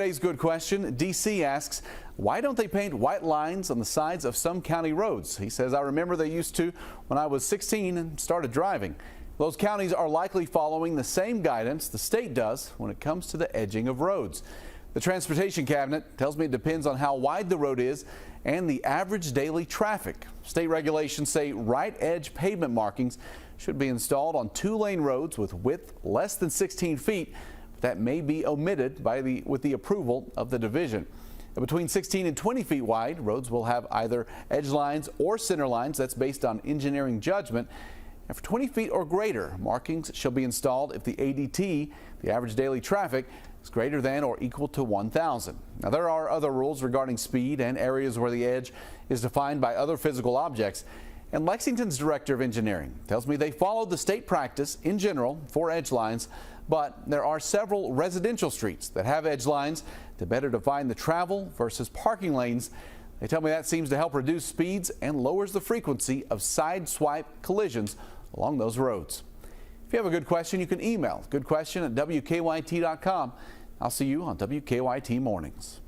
Today's good question. DC asks, why don't they paint white lines on the sides of some county roads? He says, I remember they used to when I was 16 and started driving. Those counties are likely following the same guidance the state does when it comes to the edging of roads. The Transportation Cabinet tells me it depends on how wide the road is and the average daily traffic. State regulations say right edge pavement markings should be installed on 2-lane roads with width less than 16 feet. That may be omitted with the approval of the division. Between 16 and 20 feet wide, roads will have either edge lines or center lines. That's based on engineering judgment. And for 20 feet or greater, markings shall be installed if the ADT, the average daily traffic, is greater than or equal to 1,000. Now, there are other rules regarding speed and areas where the edge is defined by other physical objects. And Lexington's director of engineering tells me they follow the state practice in general for edge lines, but there are several residential streets that have edge lines to better define the travel versus parking lanes. They tell me that seems to help reduce speeds and lowers the frequency of side swipe collisions along those roads. If you have a good question, you can email goodquestion@wkyt.com. I'll see you on WKYT Mornings.